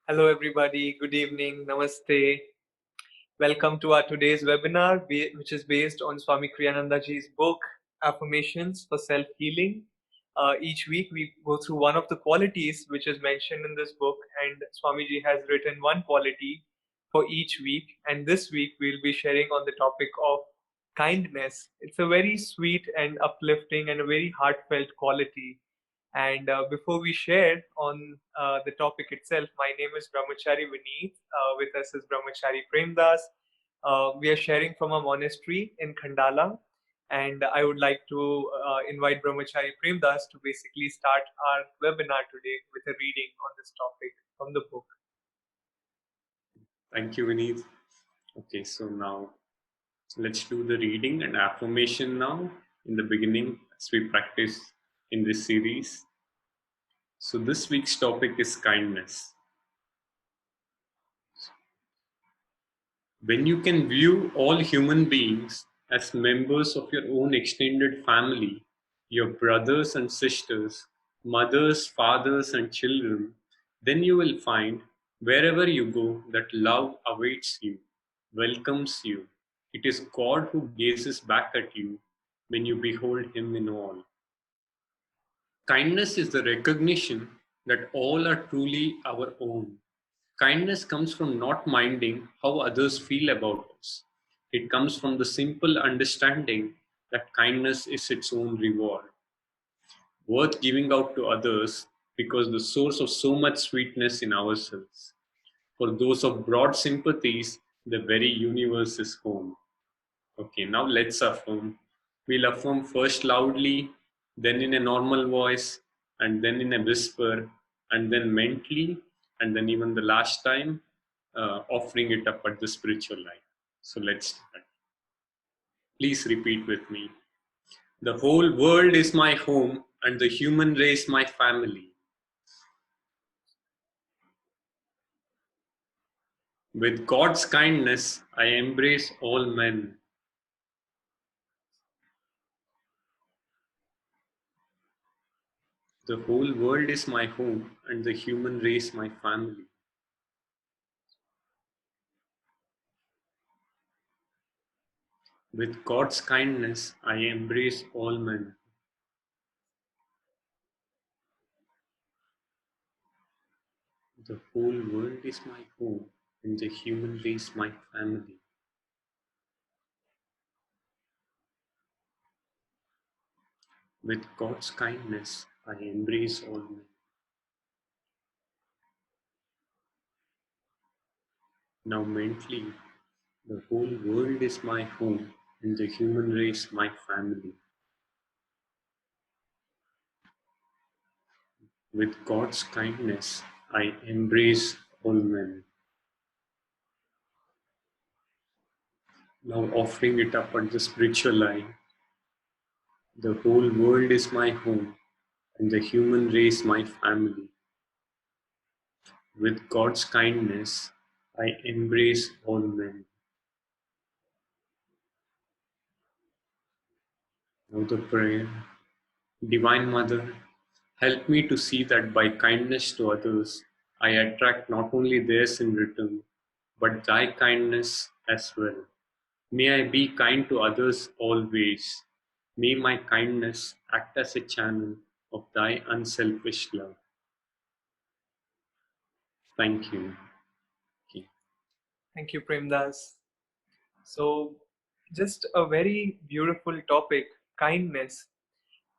Hello, everybody. Good evening. Namaste. Welcome to our today's webinar, which is based on Swami Kriyananda ji's book, Affirmations for Self-Healing. Each week, we go through one of the qualities which is mentioned in this book, and Swamiji has written one quality for each week. And this week, we'll be sharing on the topic of kindness. It's a very sweet and uplifting and a very heartfelt quality. And before we share on the topic itself, my name is Brahmachari Vineet. With us is Brahmachari Premdas. We are sharing from a monastery in Khandala. And I would like to invite Brahmachari Premdas to basically start our webinar today with a reading on this topic from the book. Thank you, Vineet. Okay, so now let's do the reading and affirmation now in the beginning as we practice in this series. So this week's topic is kindness. When you can view all human beings as members of your own extended family, your brothers and sisters, mothers, fathers, and children, then you will find wherever you go that love awaits you, welcomes you. It is God who gazes back at you when you behold Him in all. Kindness is the recognition that all are truly our own. Kindness comes from not minding how others feel about us. It comes from the simple understanding that kindness is its own reward, worth giving out to others because the source of so much sweetness in ourselves. For those of broad sympathies, the very universe is home. Okay, now let's affirm. We'll affirm first loudly, then in a normal voice, and then in a whisper, and then mentally, and then even the last time, offering it up at the spiritual life. So let's start. Please repeat with me. The whole world is my home, and the human race my family. With God's kindness, I embrace all men. The whole world is my home, and the human race my family. With God's kindness, I embrace all men. The whole world is my home, and the human race my family. With God's kindness, I embrace all men. Now mentally, the whole world is my home, and the human race my family. With God's kindness, I embrace all men. Now offering it up at the spiritual line. The whole world is my home, and the human race my family. With God's kindness, I embrace all men. Now the prayer. Divine Mother, help me to see that by kindness to others, I attract not only theirs in return, but Thy kindness as well. May I be kind to others always. May my kindness act as a channel of Thy unselfish love. Thank you. Okay. Thank you, Premdas. So, just a very beautiful topic, kindness.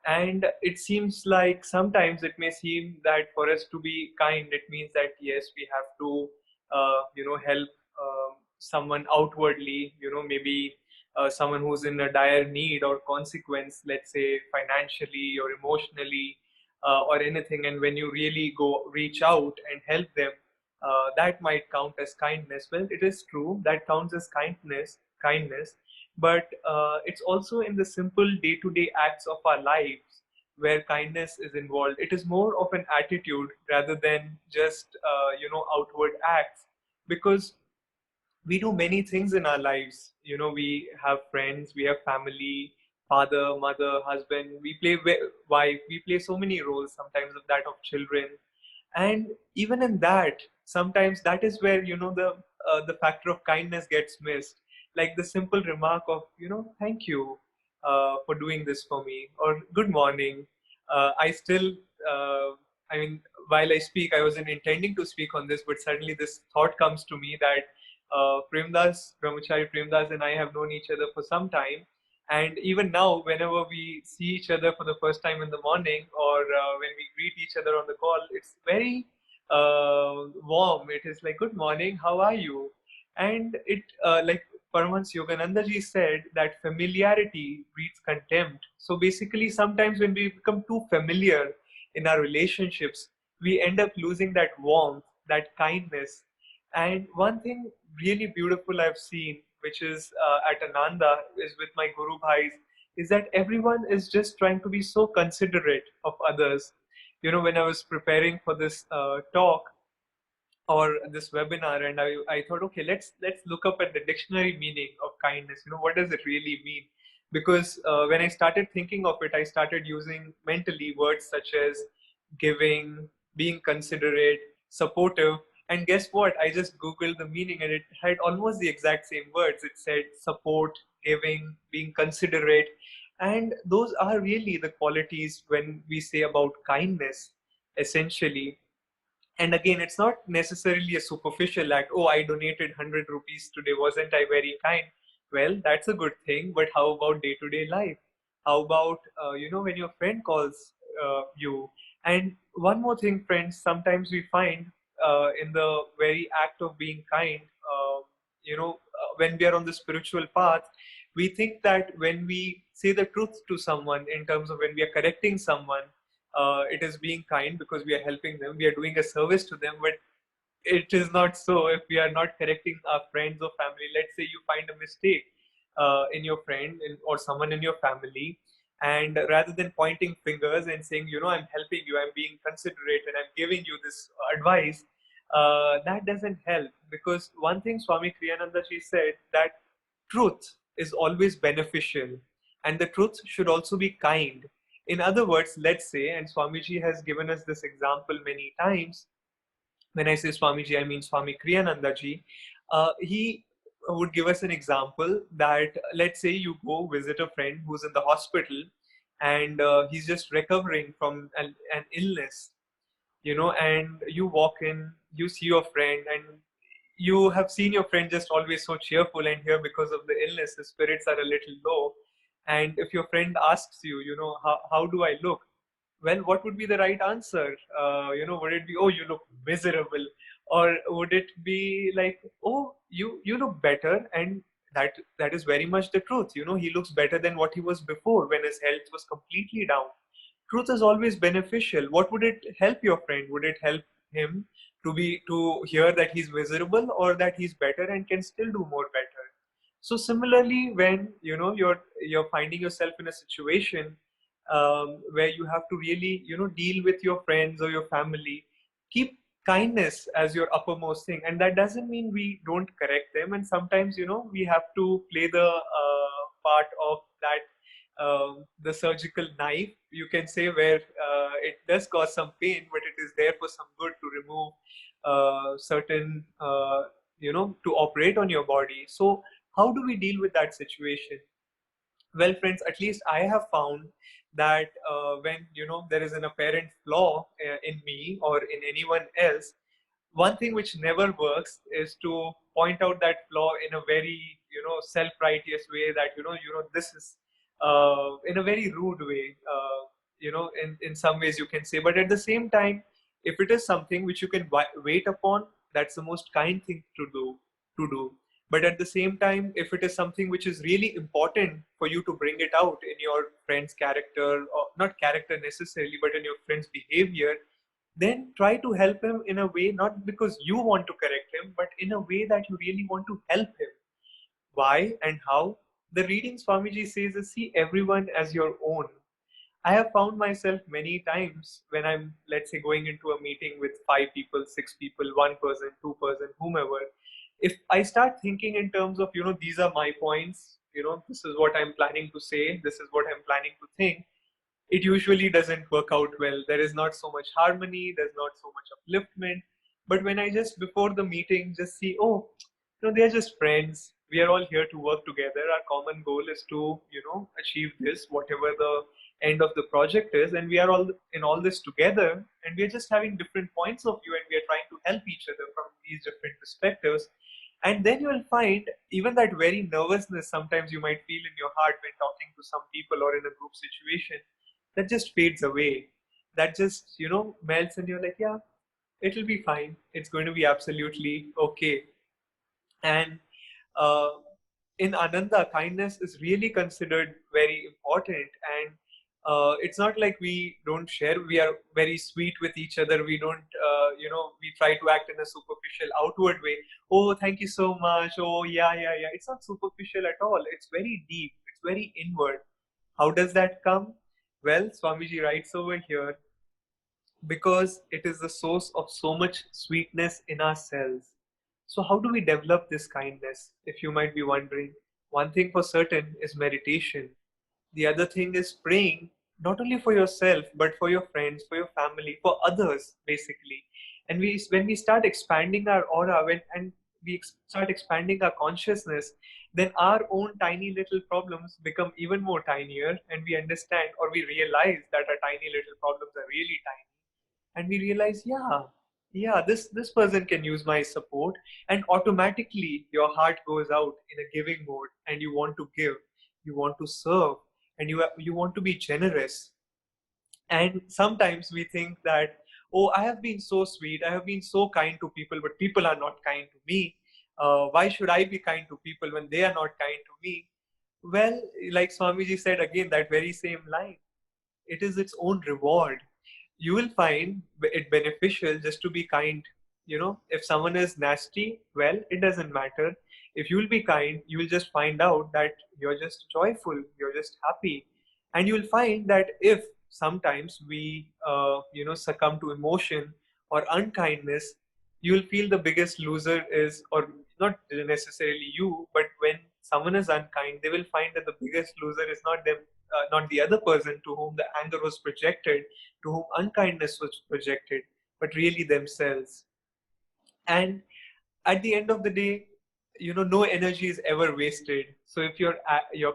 And it seems like sometimes it may seem that for us to be kind, it means that yes, we have to, help someone outwardly, maybe someone who's in a dire need or consequence, let's say financially or emotionally or anything. And when you really go reach out and help them, that might count as kindness. Well, it is true that counts as kindness, but it's also in the simple day-to-day acts of our lives where kindness is involved. It is more of an attitude rather than just outward acts, because we do many things in our lives. We have friends, we have family, father, mother, husband, we play wife, we play so many roles, sometimes of that of children. And even in that, sometimes that is where, the factor of kindness gets missed. Like the simple remark of, thank you for doing this for me, or good morning. I still, I mean, while I speak, I wasn't intending to speak on this, but suddenly this thought comes to me that Brahmachari Premdas and I have known each other for some time. And even now, whenever we see each other for the first time in the morning, or when we greet each other on the call, it's very warm. It is like, good morning, how are you? And it, like Paramahansa Yogananda ji said, that familiarity breeds contempt. So basically, sometimes when we become too familiar in our relationships, we end up losing that warmth, that kindness. And one thing really beautiful I've seen, which is at Ananda, is with my Guru Bhais, is that everyone is just trying to be so considerate of others. When I was preparing for this talk, or this webinar, and I thought, okay, let's look up at the dictionary meaning of kindness. What does it really mean? Because when I started thinking of it, I started using mentally words such as giving, being considerate, supportive. And guess what? I just googled the meaning, and it had almost the exact same words. It said support, giving, being considerate. And those are really the qualities when we say about kindness, essentially. And again, it's not necessarily a superficial act. Oh, I donated 100 rupees today. Wasn't I very kind? Well, that's a good thing. But how about day to day life? How about, when your friend calls you? And one more thing, friends, sometimes we find in the very act of being kind, when we are on the spiritual path, we think that when we say the truth to someone, in terms of when we are correcting someone, it is being kind because we are helping them, we are doing a service to them. But it is not so. If we are not correcting our friends or family, let's say you find a mistake in your friend or someone in your family, and rather than pointing fingers and saying, I'm helping you, I'm being considerate, and I'm giving you this advice, that doesn't help. Because one thing Swami Kriyananda ji said, that truth is always beneficial, and the truth should also be kind. In other words, let's say, and Swamiji has given us this example many times. When I say Swamiji, I mean Swami Kriyananda ji. He would give us an example that, let's say you go visit a friend who's in the hospital, and he's just recovering from an illness, and you walk in, you see your friend, and you have seen your friend just always so cheerful, and here, because of the illness, the spirits are a little low. And if your friend asks you, how do I look? Well, what would be the right answer? Would it be, oh, you look miserable? Or would it be like, oh, you look better? And that is very much the truth. He looks better than what he was before, when his health was completely down. Truth is always beneficial. What would it help your friend? Would it help him to hear that he's miserable, or that he's better and can still do more better? So similarly, when you're finding yourself in a situation where you have to really deal with your friends or your family, keep kindness as your uppermost thing. And that doesn't mean we don't correct them. And sometimes we have to play the part of that, the surgical knife, you can say, where it does cause some pain, but it is there for some good, to remove certain, to operate on your body. So how do we deal with that situation? Well, friends, at least I have found that when there is an apparent flaw in me or in anyone else, one thing which never works is to point out that flaw in a very self-righteous way, that this is in a very rude way, in some ways, you can say. But at the same time, if it is something which you can wait upon, that's the most kind thing to do. But at the same time, if it is something which is really important for you to bring it out in your friend's character, or not character necessarily, but in your friend's behavior, then try to help him in a way, not because you want to correct him, but in a way that you really want to help him. Why and how? The reading Swamiji says is, see everyone as your own. I have found myself many times when I'm, let's say, going into a meeting with 5 people, 6 people, one person, two-person, whomever. If I start thinking in terms of, these are my points, this is what I'm planning to say, this is what I'm planning to think, it usually doesn't work out well. There is not so much harmony, there's not so much upliftment. But when I just before the meeting just see, oh, they're just friends. We are all here to work together. Our common goal is to, achieve this, whatever the end of the project is, and we are all in all this together, and we are just having different points of view, and we are trying to help each other from these different perspectives. And then you will find even that very nervousness sometimes you might feel in your heart when talking to some people or in a group situation, that just fades away. That just, melts, and you're like, yeah, it'll be fine. It's going to be absolutely okay. And uh, in Ananda, kindness is really considered very important. And it's not like we don't share. We are very sweet with each other. We don't, we try to act in a superficial, outward way. Oh, thank you so much. Oh, yeah, yeah, yeah. It's not superficial at all. It's very deep. It's very inward. How does that come? Well, Swamiji writes over here, because it is the source of so much sweetness in ourselves. So, how do we develop this kindness? If you might be wondering, one thing for certain is meditation. The other thing is praying, not only for yourself, but for your friends, for your family, for others, basically. And when we start expanding our aura, and we start expanding our consciousness, then our own tiny little problems become even more tinier, and we understand or we realize that our tiny little problems are really tiny, and we realize, yeah, this person can use my support, and automatically your heart goes out in a giving mode, and you want to give, you want to serve, and you want to be generous. And sometimes we think that, oh, I have been so sweet, I have been so kind to people, but people are not kind to me. Why should I be kind to people when they are not kind to me? Well, like Swamiji said again, that very same line, it is its own reward. You will find it beneficial just to be kind. If someone is nasty, well, it doesn't matter. If you will be kind, you will just find out that you're just joyful, you're just happy. And you will find that if sometimes we succumb to emotion or unkindness, you will feel the biggest loser is, or not necessarily you, but when someone is unkind, they will find that the biggest loser is not them, not the other person to whom the anger was projected, to whom unkindness was projected, but really themselves. And at the end of the day, no energy is ever wasted. So if you're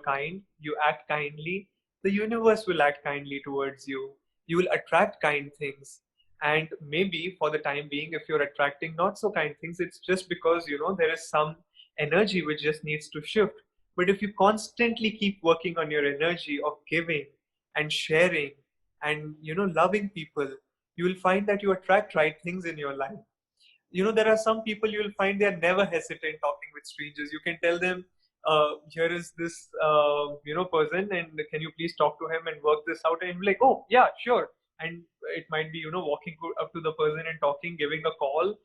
kind, you act kindly, the universe will act kindly towards you. You will attract kind things. And maybe for the time being, if you're attracting not so kind things, it's just because there is some energy which just needs to shift. But if you constantly keep working on your energy of giving and sharing and loving people, you will find that you attract right things in your life. There are some people you will find they are never hesitant talking with strangers. You can tell them, here is this person, and can you please talk to him and work this out, and he'll be like, oh yeah, sure. And it might be walking up to the person and talking, giving a call,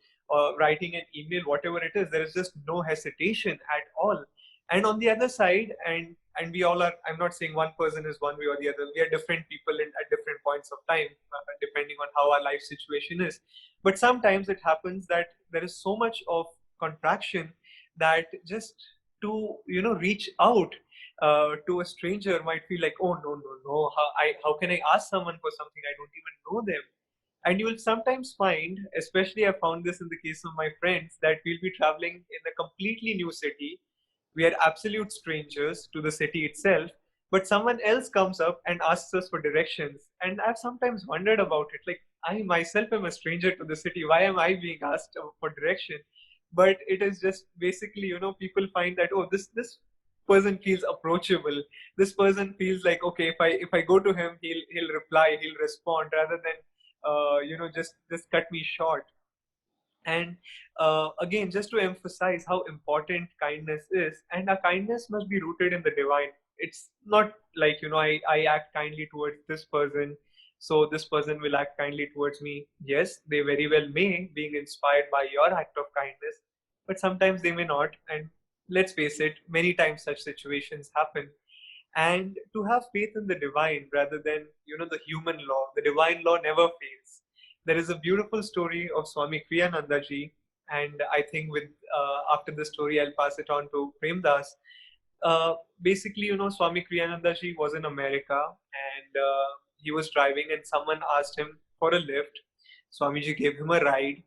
writing an email, whatever it is. There is just no hesitation at all. And on the other side, and we all are, I'm not saying one person is one way or the other. We are different people at different points of time, depending on how our life situation is. But sometimes it happens that there is so much of contraction that just to reach out to a stranger might feel like, oh no, no, no, how can I ask someone for something, I don't even know them. And you will sometimes find, especially I found this in the case of my friends, that we'll be traveling in a completely new city. We are absolute strangers to the city itself, but someone else comes up and asks us for directions. And I've sometimes wondered about it. Like, I myself am a stranger to the city. Why am I being asked for direction? But it is just basically, people find that, oh, this person feels approachable. This person feels like, okay, if I go to him, he'll reply, he'll respond, rather than just cut me short. And again, just to emphasize how important kindness is, and our kindness must be rooted in the divine. It's not like, I act kindly towards this person, so this person will act kindly towards me. Yes, they very well may, being inspired by your act of kindness, but sometimes they may not. And let's face it, many times such situations happen. And to have faith in the divine rather than the human law. The divine law never fails. There is a beautiful story of Swami Kriyananda ji, and I think with after the story I'll pass it on to Premdas. Basically, Swami Kriyananda ji was in America, and he was driving, and someone asked him for a lift. Swamiji gave him a ride,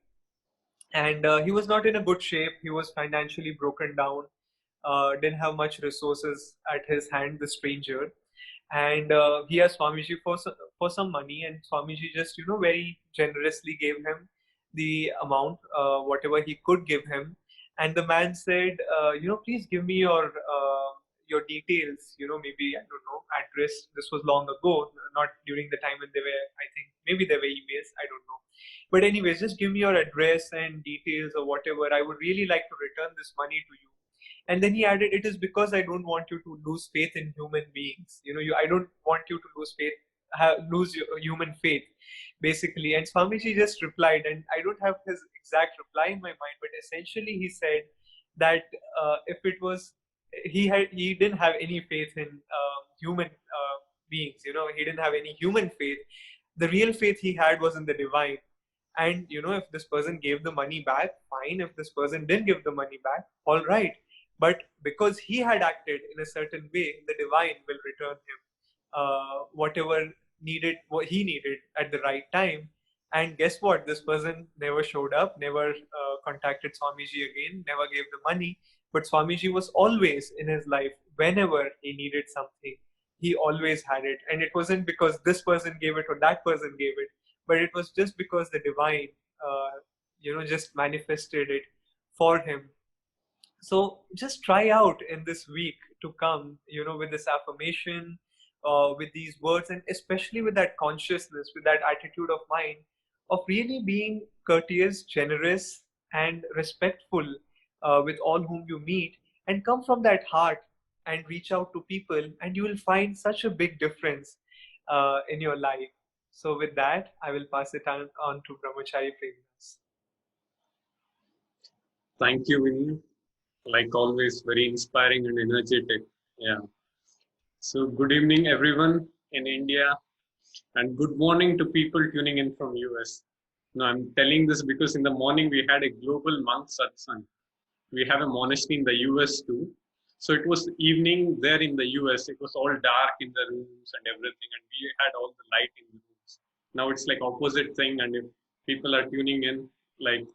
and he was not in a good shape. He was financially broken down, didn't have much resources at his hand, the stranger. And he asked Swamiji for some money, and Swamiji just very generously gave him the amount, whatever he could give him. And the man said, please give me your details, maybe, I don't know, address. This was long ago, not during the time when they were, I think, maybe there were emails, I don't know. But anyways, just give me your address and details or whatever. I would really like to return this money to you. And then he added, it is because I don't want you to lose faith in human beings. I don't want you to lose faith, lose your human faith, basically. And Swamiji just replied, and I don't have his exact reply in my mind, but essentially he said that if it was, he didn't have any faith in human beings. He didn't have any human faith. The real faith he had was in the divine. And if this person gave the money back, fine. If this person didn't give the money back, all right. But because he had acted in a certain way, the divine will return him whatever what he needed at the right time. And guess what? This person never showed up, never contacted Swamiji again, never gave the money. But Swamiji was always in his life. Whenever he needed something, he always had it. And it wasn't because this person gave it or that person gave it, but it was just because the divine, just manifested it for him. So just try out in this week to come, with this affirmation, with these words, and especially with that consciousness, with that attitude of mind of really being courteous, generous, and respectful with all whom you meet, and come from that heart and reach out to people, and you will find such a big difference in your life. So with that, I will pass it on to Brahmachari Premdas. Thank you, Vineet. Like always, very inspiring and energetic. Yeah. So, good evening, everyone in India, and good morning to people tuning in from US. Now, I'm telling this because in the morning we had a global monk satsang. We have a monastery in the US too. So it was evening there in the US. It was all dark in the rooms and everything, and we had all the light in the rooms. Now it's like opposite thing, and if people are tuning in, like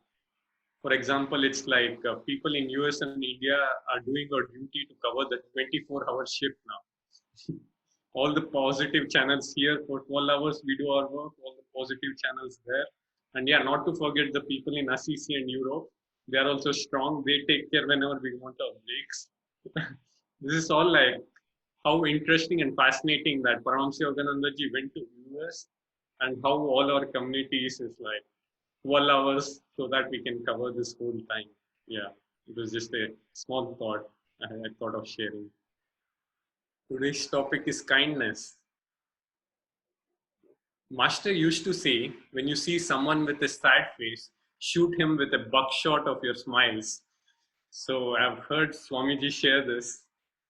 for example, it's like people in US and India are doing our duty to cover the 24-hour shift now. All the positive channels here for 12 hours we do our work, all the positive channels there. And yeah, not to forget the people in Assisi and Europe. They are also strong. They take care whenever we want our breaks. This is all like how interesting and fascinating that Paramhansa Yoganandaji went to US, and how all our communities is like 12 hours so that we can cover this whole time. Yeah, it was just a small thought I thought of sharing. Today's topic is kindness. Master used to say, when you see someone with a sad face, shoot him with a buckshot of your smiles. So I've heard Swamiji share this,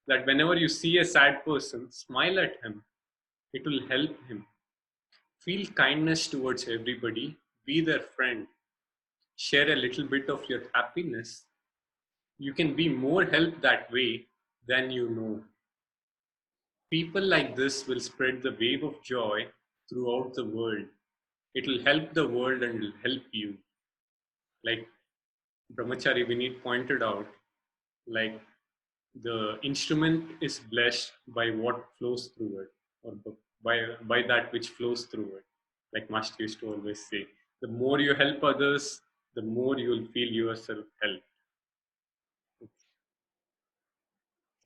that whenever you see a sad person, smile at him. It will help him. Feel kindness towards everybody. Be their friend. Share a little bit of your happiness. You can be more help that way than you know. People like this will spread the wave of joy throughout the world. It will help the world and will help you. Like Brahmachari Vineet pointed out, like the instrument is blessed by what flows through it, or by that which flows through it. Like Master used to always say, the more you help others, the more you will feel yourself helped.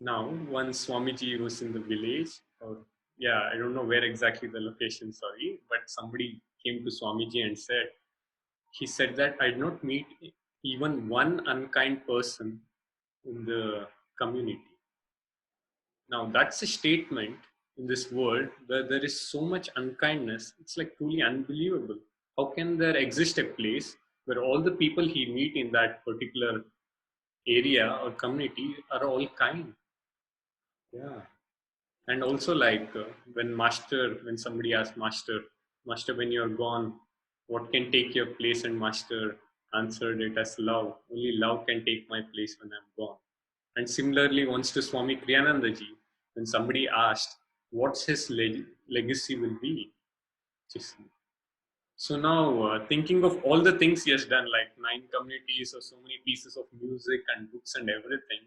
Now, once Swamiji was in the village, or yeah, I don't know where exactly the location, sorry, but somebody came to Swamiji and said, he said that I did not meet even one unkind person in the community. Now, that's a statement in this world where there is so much unkindness. It's like truly unbelievable. How can there exist a place where all the people he meet in that particular area or community are all kind? Yeah. And also like when somebody asks master, when you're gone, what can take your place? And master answered it as love. Only love can take my place when I'm gone. And similarly, once to Swami Kriyananda ji, when somebody asked what's his legacy will be, just So now, thinking of all the things he has done, like 9 communities or so many pieces of music and books and everything,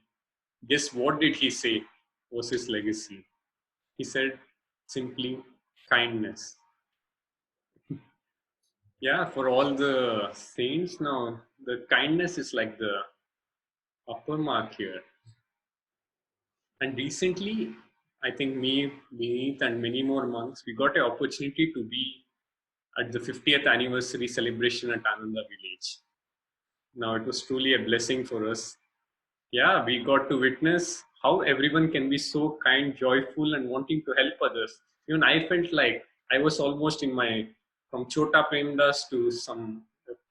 guess what did he say was his legacy? He said simply kindness. Yeah, for all the saints now, the kindness is like the upper mark here. And recently, I think me, Vineet, and many more monks, we got an opportunity to be at the 50th anniversary celebration at Ananda Village. Now, it was truly a blessing for us. Yeah, we got to witness how everyone can be so kind, joyful, and wanting to help others. Even I felt like I was almost in my from Chota Premdas to some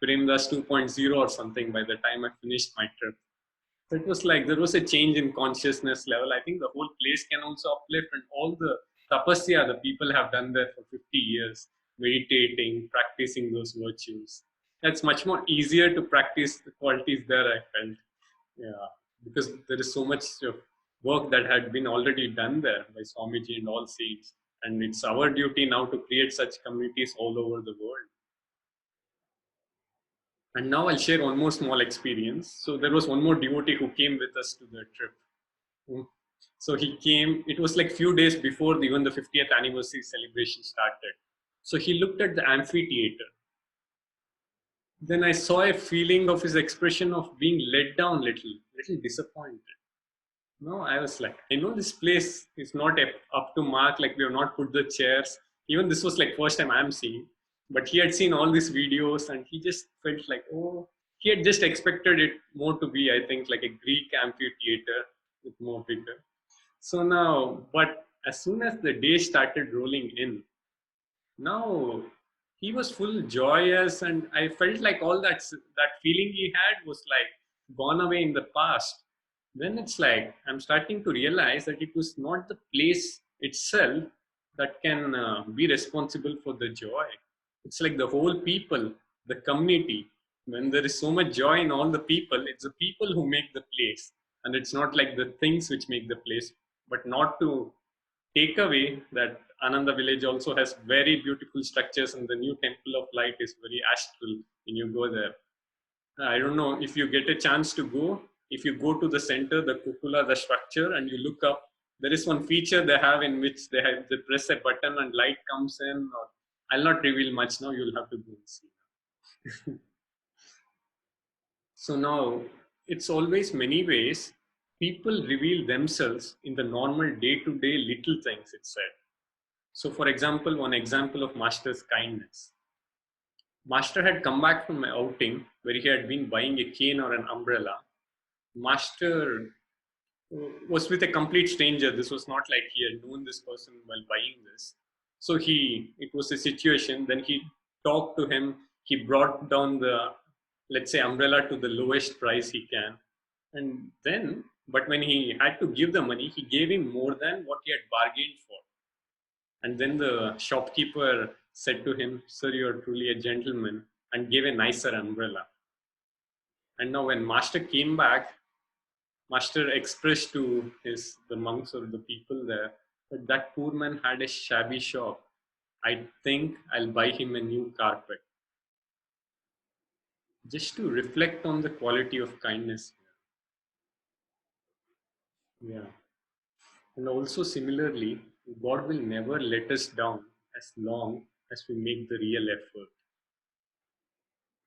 Premdas 2.0 or something by the time I finished my trip. So it was like there was a change in consciousness level. I think the whole place can also uplift, and all the tapasya the people have done there for 50 years, meditating, practicing those virtues. That's much more easier to practice the qualities there, I felt. Yeah, because there is so much of work that had been already done there by Swamiji and all saints. And it's our duty now to create such communities all over the world. And now I'll share one more small experience. So there was one more devotee who came with us to the trip. Mm. So he came, it was like few days before even the 50th anniversary celebration started. So he looked at the amphitheater. Then I saw a feeling of his expression of being let down little disappointed. No, I was like, I know this place is not up to mark, like we have not put the chairs. Even this was like first time I'm seeing. But he had seen all these videos and he just felt like, oh, he had just expected it more to be, I think, like a Greek amphitheater with more bigger. So now, but as soon as the day started rolling in, now he was full joyous, and I felt like all that feeling he had was like gone away in the past. Then it's like I'm starting to realize that it was not the place itself that can be responsible for the joy. It's like the whole people, the community. When there is so much joy in all the people, it's the people who make the place, and it's not like the things which make the place. But not to take away that Ananda village also has very beautiful structures, and the new temple of light is very astral when you go there. I don't know if you get a chance to go. If you go to the center, the kukula, the structure, and you look up, there is one feature they have in which they press a button and light comes in. Or I'll not reveal much now. You'll have to go and see. So now it's always many ways people reveal themselves in the normal day-to-day little things. It said. So, for example, one example of Master's kindness. Master had come back from an outing where he had been buying a cane or an umbrella. Master was with a complete stranger. This was not like he had known this person while buying this. So it was a situation. Then he talked to him. He brought down the, let's say, umbrella to the lowest price he can. And then, but when he had to give the money, he gave him more than what he had bargained for. And then the shopkeeper said to him, "Sir, you are truly a gentleman," and gave a nicer umbrella. And now, when Master came back, Master expressed to the monks or the people there that that poor man had a shabby shop. I think I'll buy him a new carpet. Just to reflect on the quality of kindness. Yeah. And also, similarly, God will never let us down as long as we make the real effort.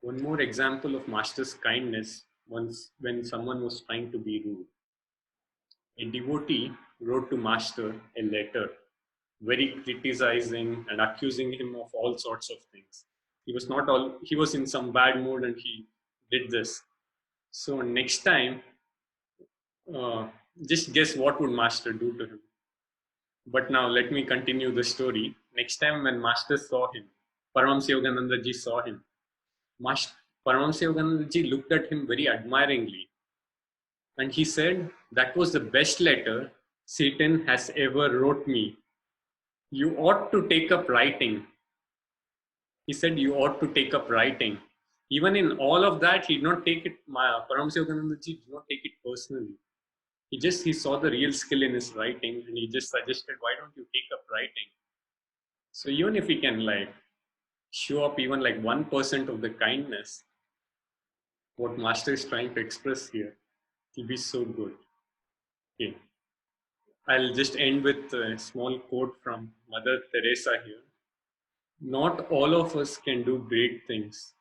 One more example of Master's kindness once when someone was trying to be rude. A devotee wrote to Master a letter, very criticizing and accusing him of all sorts of things. He was in some bad mood and he did this. So next time, uh, just guess what would Master do to him. But now let me continue the story. Next time when Master saw him, Paramahamsa Yogananda ji saw him. Master, Paramahamsa Yogananda ji looked at him very admiringly. And he said, "That was the best letter Satan has ever wrote me. You ought to take up writing." He said, "You ought to take up writing." Even in all of that, he did not take it, Paramahamsa Yoganandaji did not take it personally. He saw the real skill in his writing and he just suggested, "Why don't you take up writing?" So even if we can like show up even like 1% of the kindness, what Master is trying to express here, it will be so good. Okay. I'll just end with a small quote from Mother Teresa here. Not all of us can do great things,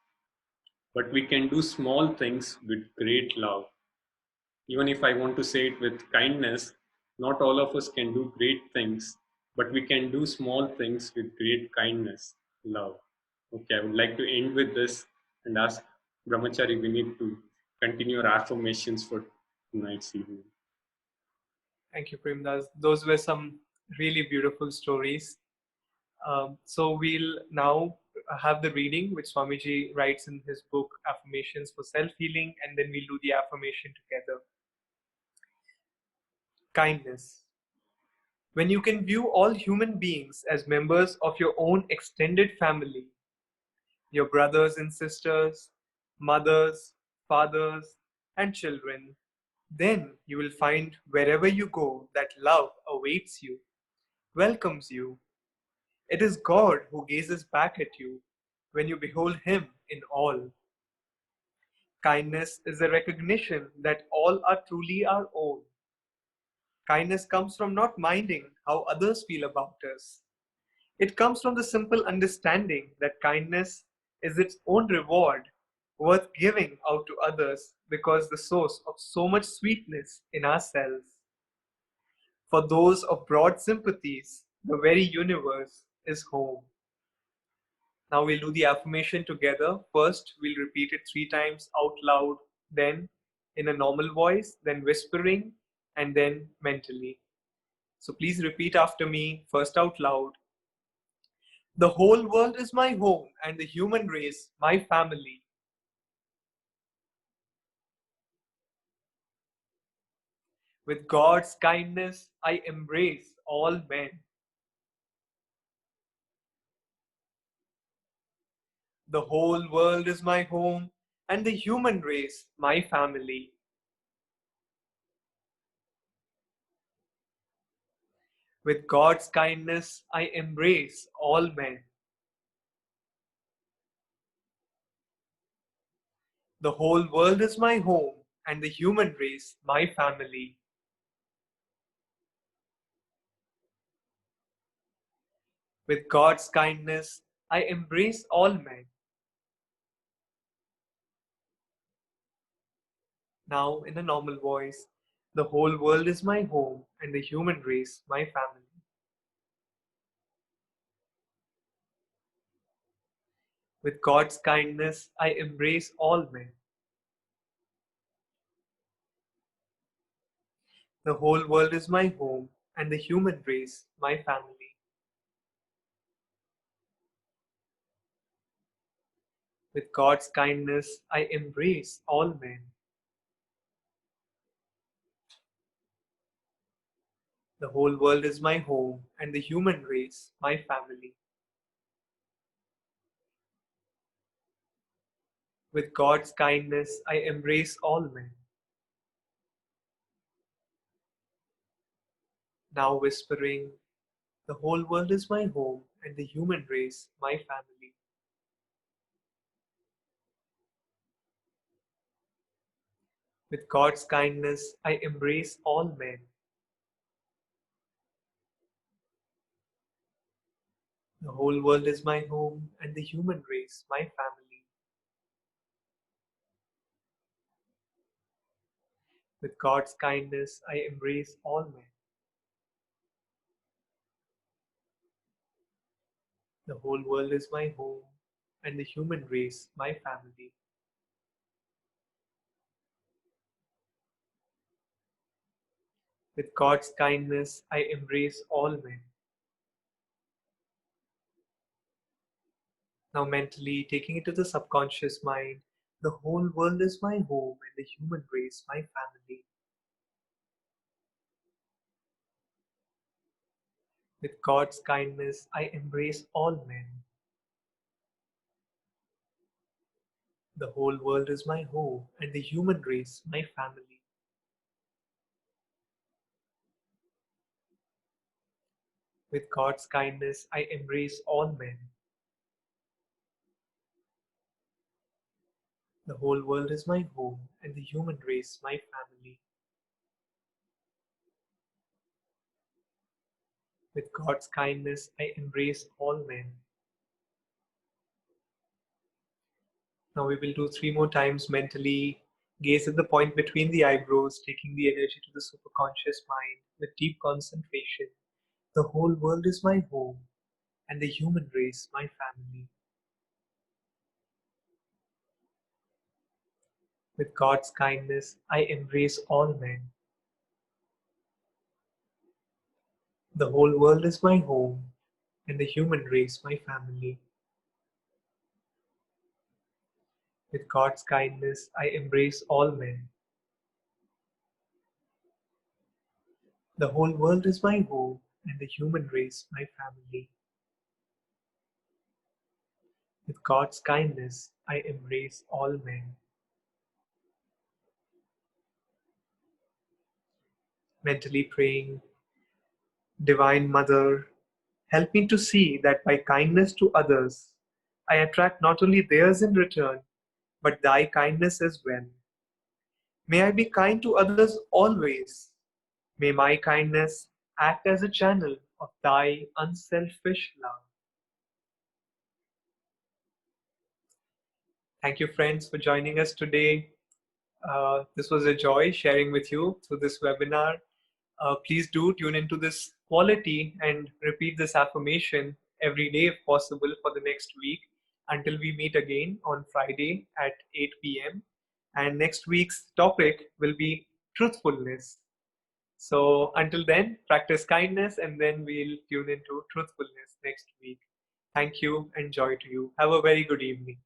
but we can do small things with great love. Even if I want to say it with kindness, not all of us can do great things, but we can do small things with great kindness, love. Okay, I would like to end with this and ask Brahmachari Vineet to continue our affirmations for tonight's evening. Thank you, Premdas. Those were some really beautiful stories. So we'll now have the reading which Swamiji writes in his book Affirmations for Self-Healing, and then we'll do the affirmation together. Kindness. When you can view all human beings as members of your own extended family, your brothers and sisters, mothers, fathers, and children, then you will find wherever you go that love awaits you, welcomes you. It is God who gazes back at you when you behold Him in all. Kindness is a recognition that all are truly our own. Kindness comes from not minding how others feel about us. It comes from the simple understanding that kindness is its own reward, worth giving out to others because the source of so much sweetness in ourselves. For those of broad sympathies, the very universe is home. Now we'll do the affirmation together. First, we'll repeat it 3 times out loud, then in a normal voice, then whispering, and then mentally. So please repeat after me, first out loud. The whole world is my home and the human race my family. With God's kindness, I embrace all men. The whole world is my home and the human race my family. With God's kindness, I embrace all men. The whole world is my home and the human race my family. With God's kindness, I embrace all men. Now, in a normal voice, the whole world is my home and the human race my family. With God's kindness, I embrace all men. The whole world is my home and the human race my family. With God's kindness, I embrace all men. The whole world is my home and the human race my family. With God's kindness, I embrace all men. Now whispering, the whole world is my home and the human race my family. With God's kindness, I embrace all men. The whole world is my home and the human race my family. With God's kindness, I embrace all men. The whole world is my home and the human race my family. With God's kindness, I embrace all men. Now mentally taking it to the subconscious mind, the whole world is my home and the human race my family. With God's kindness, I embrace all men. The whole world is my home and the human race my family. With God's kindness, I embrace all men. The whole world is my home, and the human race my family. With God's kindness, I embrace all men. Now we will do three more times mentally. Gaze at the point between the eyebrows, taking the energy to the superconscious mind with deep concentration. The whole world is my home, and the human race my family. With God's kindness, I embrace all men. The whole world is my home, and the human race my family. With God's kindness, I embrace all men. The whole world is my home, and the human race my family. With God's kindness, I embrace all men. Mentally praying, Divine Mother, help me to see that by kindness to others, I attract not only theirs in return, but thy kindness as well. May I be kind to others always. May my kindness act as a channel of thy unselfish love. Thank you, friends, for joining us today. This was a joy sharing with you through this webinar. Please do tune into this quality and repeat this affirmation every day if possible for the next week until we meet again on Friday at 8 p.m. And next week's topic will be truthfulness. So until then, practice kindness and then we'll tune into truthfulness next week. Thank you and joy to you. Have a very good evening.